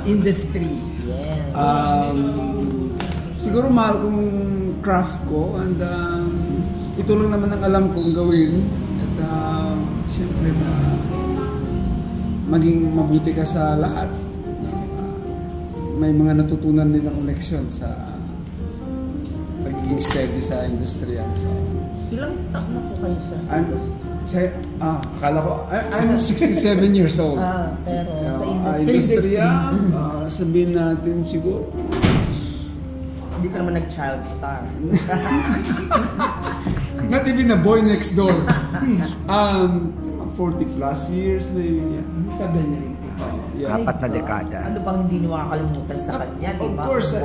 industry? Yeah. Siguro mahal kong craft ko and ito lang naman ang alam kong gawin. At siyempre maging mabuti ka sa lahat. May mga natutunan din akong leksyon sa pagiging steady sa industriya. So, ilang taon na po kayo sa akala ko, I'm 67 years old. Pero sa industriya, sabihin natin siguro. Hindi ka naman nag-child star. Not even a boy next door. 40 plus years maybe. Tagal na rin po. Yeah. 4 na dekada. Ano bang hindi niyo makakalimutan sa kanya? Of course.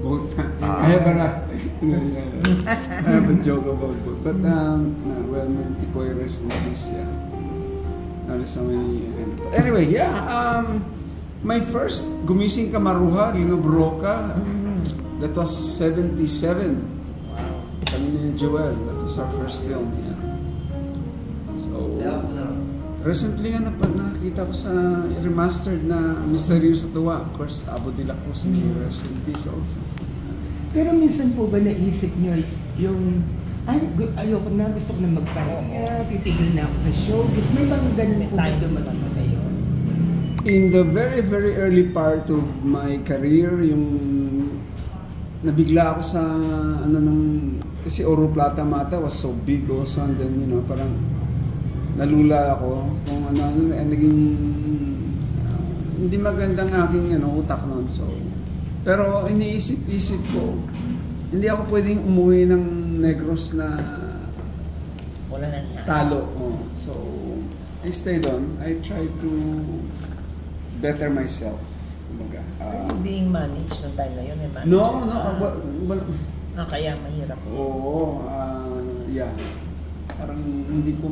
Boatman. I have a joke about boat. But well, Tikoy rest in peace. Yeah. There's so many. But anyway, yeah. My first Gumising Ka Maruha, Lino Broca. That was 77. Wow. Kami ni Joel. That was our first film. Yeah. So, recently nga nakita ko sa remastered na Misteryoso Tuwa. Of course, Abo de la Cruz, rest in peace also. Pero minsan po ba naisip nyo yung ayoko na, gusto ko na magpahinga, titigil na ako sa showbiz. May mga ganun po ba dumating sa'yo? In the very, very early part of my career, yung nabigla ako sa kasi Oro Plata Mata was so big also, and then parang nalula ako kung naging hindi magandang aking utak noon. So, pero iniisip-isip ko, hindi ako pwedeng umuwi ng Negros na wala na niya. Talo. So, I stayed on. I tried to better myself. Are you being managed ng time na yun? No. Kaya mahirap. Oo. Yeah. Parang hindi ko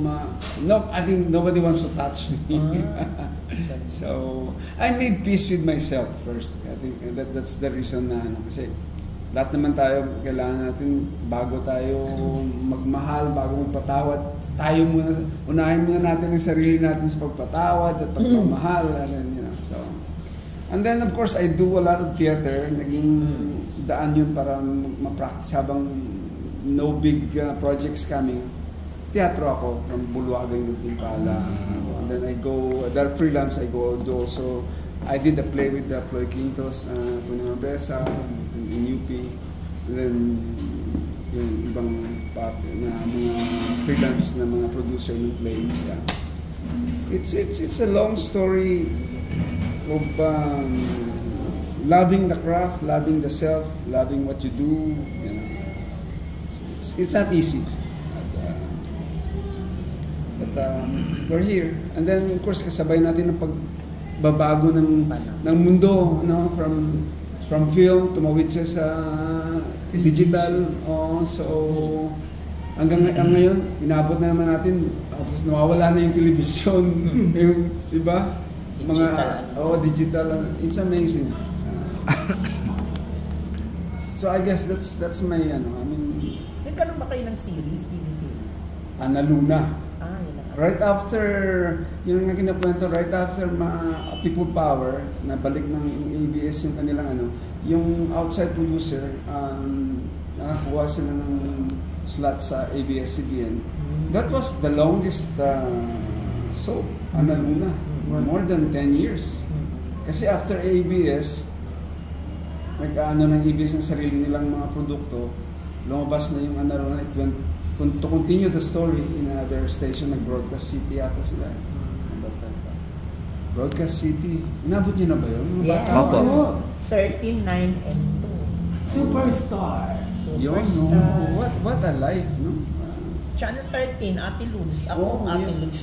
no, I think nobody wants to touch me. So, I made peace with myself first. I think that's the reason na kasi lahat naman tayo kailangan natin bago tayo magmahal, bago magpatawad, tayo muna unahin muna natin ang sarili natin sa pagpatawad at pagmamahal, so. And then of course I do a lot of theater. Naging daan yun para ma-practice habang no big projects coming. Teatro ako from Buluagan, Timpala. And then I go, dahil freelance, I go also, I did a play with the Floyd Quintos, Tony Mabesa, in UP. And then, yung ibang na mga freelance na mga producer ng play. Yeah. It's a long story of loving the craft, loving the self, loving what you do. It's not easy. But we're here. And then of course kasabay natin ng pagbabago ng mundo, from film tumawid siya sa digital. So hanggang ngayon inabot na naman natin, tapos nawawala na yung television. Yung diba? Mga digital. It's amazing. So I guess that's my nagkaroon ba kayo ng series, TV series? Ana Luna. Right after, yun nga kinakwento, right after People Power, nabalik ng ABS yung kanilang yung outside producer, nakakuha sila ng slot sa ABS-CBN. That was the longest soap, Ana Luna, more than 10 years. Kasi after ABS, nag-ano ng ABS ng sarili nilang mga produkto, lumabas na yung Ana Luna, to continue the story in another station, nag-Broadcast City yata sila. Broadcast City. Inabot niyo na ba yun? Yeah. 13, 9, and 2. Superstar. Yun, no? What a life, no? Channel 13, Ate Luz. Ako, Ate Luz.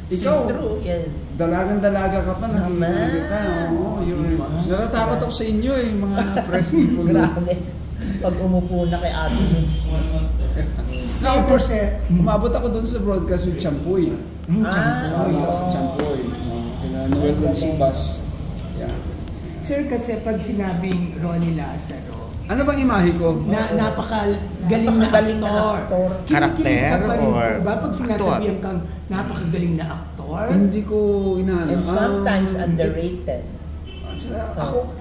Ikaw, yes. Dalagang-dalaga ka pa, nakikita kita. Natatakot ako sa inyo mga press people. Grabe. Pag umupo na kay Ate Luz. So, of course, umabot ako dun sa broadcast with Champoy. Sama ako sa Champoy. Noel Lunsubas. Yeah. Sir, kasi pag sinabing Ronnie Lazaro, Ano bang imahe ko? Napakagaling na Napakagaling na aktor. aktor. Kinikilig ka pa rin Karakter po or ba pag sinasabihan kang napakagaling na aktor? Hindi ko inaano. And sometimes underrated. Ako,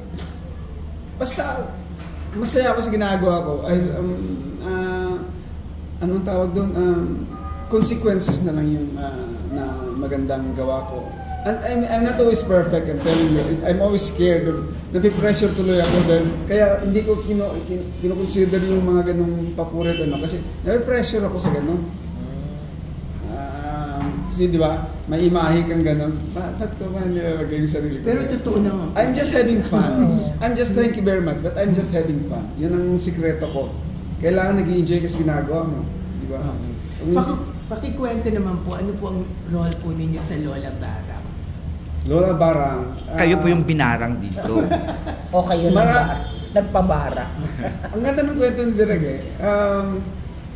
basta masaya ako sa ginagawa ko. Anong tawag doon? Consequences na lang yung na magandang gawa ko. And I'm not always perfect, I'm telling you. I'm always scared. Napipressure tuloy ako dahil kaya hindi ko kinoconsider yung mga ganong papurit kasi napipressure ako sa ganon. Kasi di ba, may imahe kang ganon. Bakit ko ba nilalagay yung sarili ko? Pero totoo naman. I'm just having fun. Thank you very much, but I'm just having fun. Yun ang sikreto ko. Kailangan nag-i-enjoy kasi ginagawa mo. Di ba? Pakikwento naman po, ano po ang role po ninyo sa Lola Barang? Lola Barang. Kayo po yung binarang dito. O kayo nagpabara. Ang ganda ng kwento ni Direk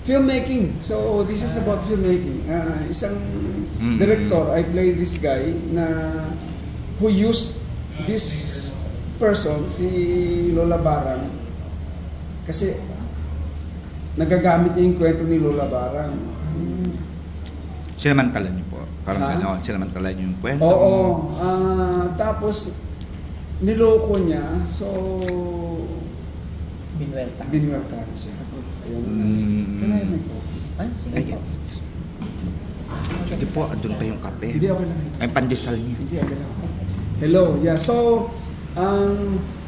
filmmaking. So, this is about filmmaking. Isang director, I play this guy who used this person, si Lola Barang, kasi nagagamit niya yung kwento ni Lola Barang. Sinamantala niyo po. Parang gano'n, sinamantala niyo yung kwento. Oo. Tapos, niloko niya. So, binweltahan siya. Ayun. Can I have my coffee? Sige Ay, po. Hindi po, doon pa yung kape. Hindi, okay lang. Ay, pandesal niya. Hindi, okay lang. Hello. Yeah, so,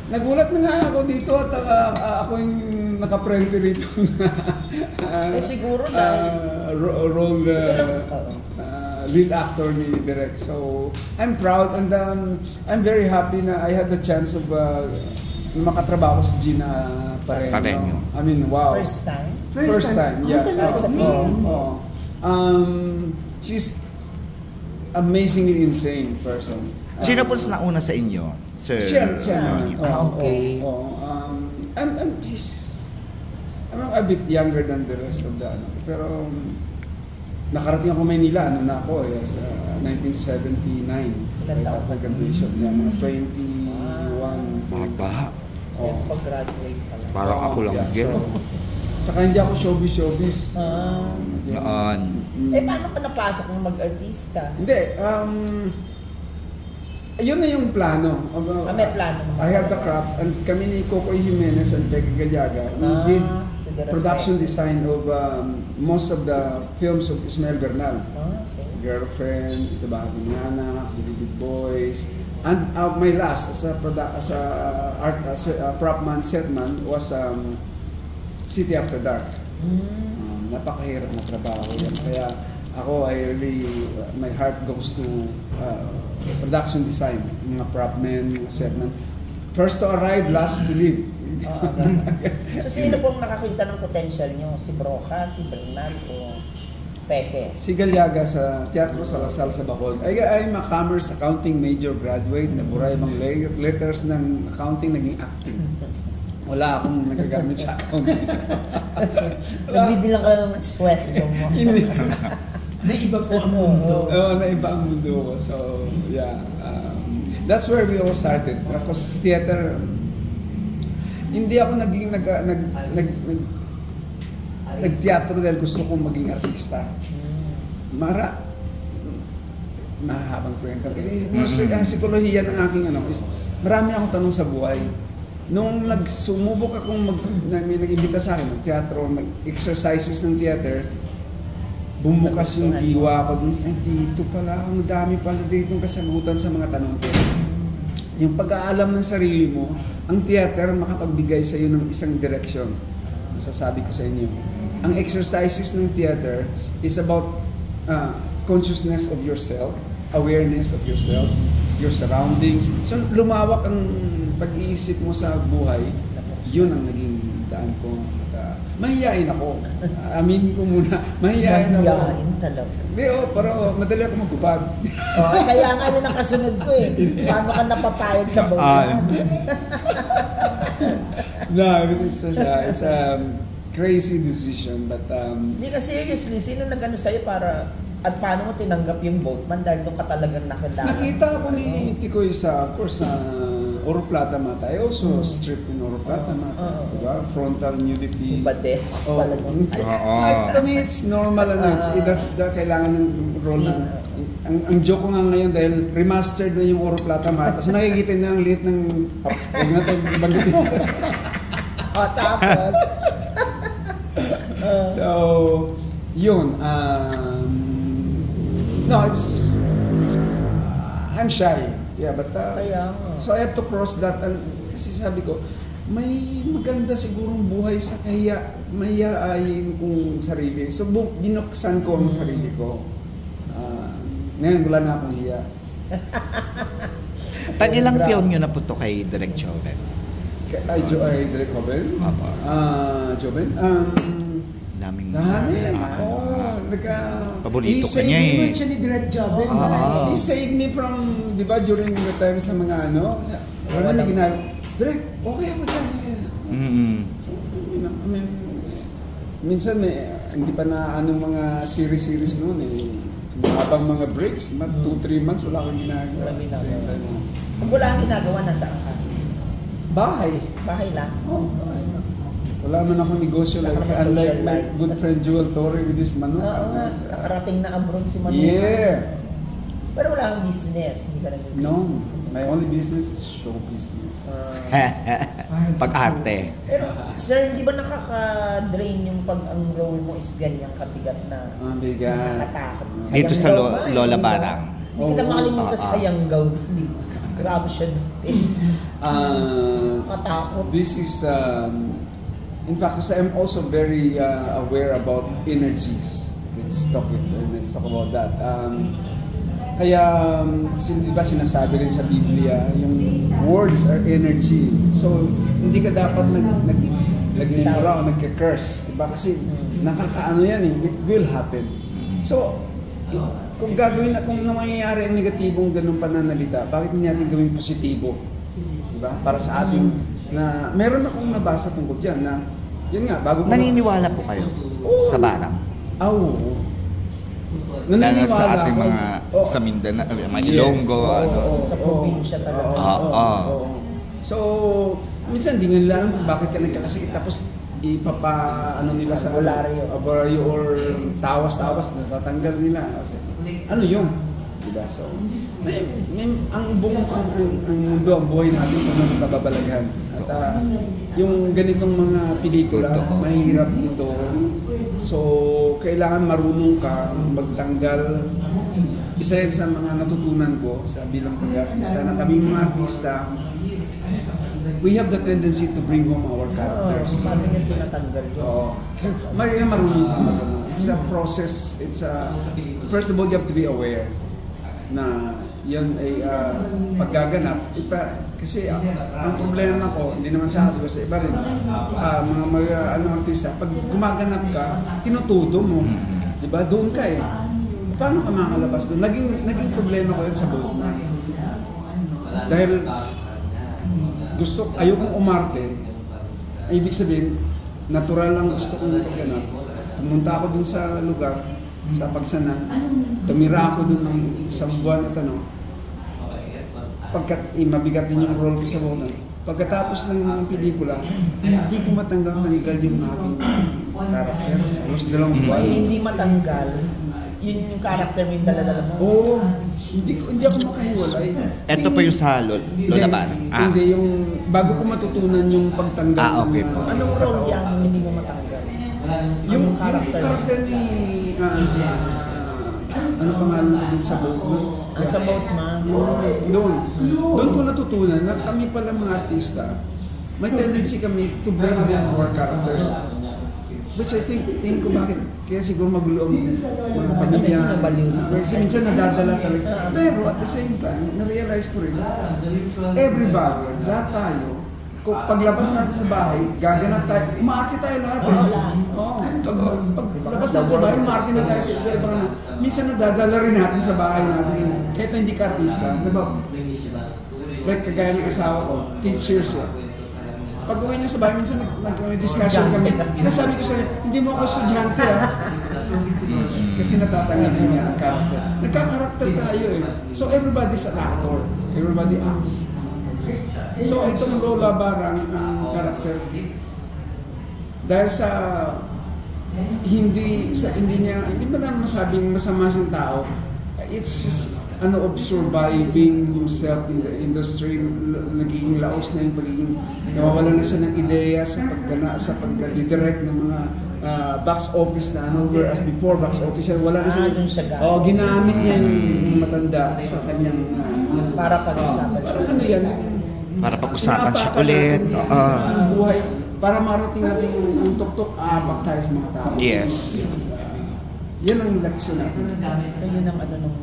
nagulat na nga ako dito at ako yung nakaprente rito. Siguro dahil role lead actor ni Direk. So, I'm proud and I'm very happy na I had the chance of makatrabaho si Gina Pareño. I mean, wow. First time? First time, yeah. Oh, She's amazingly insane person. Sino po nauna sa inyo? Sir? Siya. Okay. I'm a bit younger than the rest of the pero nakarating ako Maynila, na ako, sa 1979. Right after graduation. Mga 21. Baba. Pag-graduate pa lang. Parang ako lang din. Tsaka hindi ako showbiz. Noon. Paano ka napasok ng mag-artista? Hindi, yun na yung plano. May plano. I have the craft. And kami ni Cocoy Jimenez and Peggy Galiaga, we did production design of most of the films of Ismael Bernal. Okay. Girlfriend, Ito Ba Ating Anak, The Good Boys. And my last as a prop man, set man was City After Dark. Napakahirap na trabaho yan. Kaya ako, my heart goes to production design. Mga prop men, mga set man. First to arrive, last to leave. So sino pong nakakita ng potential nyo? Si Broca, si Bernal, o Peke? Si Galiaga sa Teatro Salazar sa Bacolod. I'm a commerce accounting major graduate. Nabura ibang letters ng accounting, naging acting. Wala akong nagagamit sa accounting. Nagbibilang ka lang ng sweat mo. Hindi. Naiba po ang mundo. Naiba ang mundo ko. So, yeah. That's where we all started. Because theater, hindi ako naging nag-teatro dahil gusto kong maging artista. Mahabang kwento. Kasi ang psikolohiya ng aking is marami akong tanong sa buhay. Nung nagsumubok akong may nag-imbita sa akin, mag-teatro, mag-exercises ng theater, bumukas yung diwa ko dun. Ay, dito pala, ang dami pala dito kasagutan sa mga tanong ko. Yung pag-aalam ng sarili mo, ang theater makapagbigay sa iyo ng isang direksyon. Masasabi ko sa inyo. Ang exercises ng theater is about consciousness of yourself, awareness of yourself, your surroundings. So, lumawak ang pag-iisip mo sa buhay. Yun ang naging daan ko. Mahihain ako. Aminin ko muna. Mahihain ako. Mahihain talaga. Hindi, pero madali ako magkupag. Kaya nga yun ang kasunod ko eh. Paano ka napapayag sa buhay? No, it's a crazy decision. But, hindi ka seriously, sino nag-ano sa'yo para, at paano mo tinanggap yung boatman dahil doon ka talagang nakilala? Nakita ko ni Tikoy of course, Oro Plata Mata. I also strip in Oro Plata Mata. Diba? Frontal nudity. Bade. Oh. I mean, it's normal. That's the kailangan ng role na. Ang joke ko nga ngayon dahil remastered na yung Oro Plata Mata. So nakikita na ang liit ng... Huwag na tayo banggitin. Tapos... So, yun. No, it's... I'm shy. Yeah, but... so I have to cross that. Kasi sabi ko, may maganda sigurong buhay sa mahihain kong sarili. So, binuksan ko ang sarili ko. Ngayon, wala na akong hiya. Pag ilang film nyo na po to kay Direk Joven? Ay, Direk Joven? Joven? Daming paborito ka niya eh. Ni Direk Joven. He saved me from, di ba, during the times na mga ano, wala na ginagawa. Direk, okay ako dyan. So, I mean, minsan hindi pa na anong mga series noon eh. Habang mga breaks, 2-3 months wala akong ginagawa. Kung wala kang ginagawa, nasaan ka? Bahay. Bahay lang? Oh, bahay lang. Wala man akong negosyo unlike my good friend Joel Torre with his Manuka. Oo nga, nakarating na abroad si Manuka. Yeah. Pero wala kang business, hindi ka nag-business. No, my only business is show business. Pag-arte. Pero sir, hindi ba nakaka-drain yung pag ang role mo is ganyang kabigat na bigat. nakatakot? Dito sa Lola Barang. Hindi kita makalimutan sa Sayanggaw. Grabe siya doon. Katakot. This is, in fact, I'm also very aware about energies. Let's talk about that. Kaya, di ba sinasabi rin sa Biblia, yung words are energy. So, hindi ka dapat nagmumura o nagka-curse. Diba? Kasi nakakaano yan eh. It will happen. So, kung mangyayari ang negatibong ganung pananalita, bakit hindi natin gawin positibo? Diba? Para sa ating, na meron akong nabasa tungkol dyan na, yun nga, bago naniniwala po kayo sa Barang? Oo. Lalo sa ating mga sa Mindanao, mga Ilonggo, sa probinsya talaga. So, minsan di nila alam kung bakit ka nagkakasakit tapos ano nila sa abaryo or tawas-tawas natatanggal nila. Ano yun? Diba? So, ang mundo, ang buhay natin kung kababalaghan. At yung ganitong mga pelikula, mahirap ito. So, kailangan marunong ka magtanggal. Isa yan sa mga natutunan ko sa bilang pag-artista na kaming mga artista, we have the tendency to bring home our characters. Sabi niya tinatanggal yun. Marunong ka magano. It's a process. First of all, you have to be aware na yan ay paggaganap. Kasi ang problema ko, hindi naman sa akin, sa iba rin, mga artista, pag gumaganap ka, tinutudo mo. Diba? Doon ka eh. Paano ka makakalabas doon? Naging problema ko yun sa buhok na. Dahil ayokong umarte, ay ibig sabihin, natural lang gusto kong magganap. Pumunta ako dun sa lugar, sa Pagsanan, tumira ako dun ng isang buwan at pagkat mabigat din yung role ko sa buwan. Pagkatapos ng pelikula, hindi ko matanggal yung aking character. Halos 2 buwan. Hindi matanggal. Yun yung character mo yung dala-dala mo. Oo. Hindi ako makahiwalay. Ito pa yung sa Lola Barang. Hindi, yung bago ko matutunan yung pagtanggal. Okay po. Anong role yan hindi mo matanggal? Yung character ni ano pangalan ko dun sa boat nun? Sa boat man. Doon ko natutunan na kami pala mga artista, may tendency kami to bring home our characters. Which I think ko bakit, kaya siguro magulo ang mga pamilya. Kasi minsan nadadala talaga. Pero at the same time, na-realize ko rin, everybody, lahat tayo, kung paglabas natin sa bahay, gaganap tayo, umaarte tayo lahat. Paglabas natin sa bahay, umaarte na tayo sa iba. Minsan nadadala rin natin sa bahay natin. Kahit na hindi ka artista, like kagaya ng asawa ko, teacher siya. Pag uwi niya sa bahay, minsan nag-discussion kami. Sinasabi ko siya, hindi mo ako estudyante Kasi natatanggal niya ang character. Nagkakarakter tayo eh. So everybody's an actor. Everybody acts. So itong Lola Barang, ang karakter, dahil sa hindi mo na masabing masama siyang tao, it's just of surviving himself in the industry. Nagiging laos na yung pagiging, nawawala na siya ng ideya sa pagka-direct ng mga box office na whereas before box office wala na siya. Ginamit niya yung matanda sa kanyang para pag-usapan. Ano yan? Para pag-usapan siya ulit. Buhay, para marating natin yung tuktok, apak tayo sa mga tao. Yes. Yan ang leksyon natin. So yun ang ano nung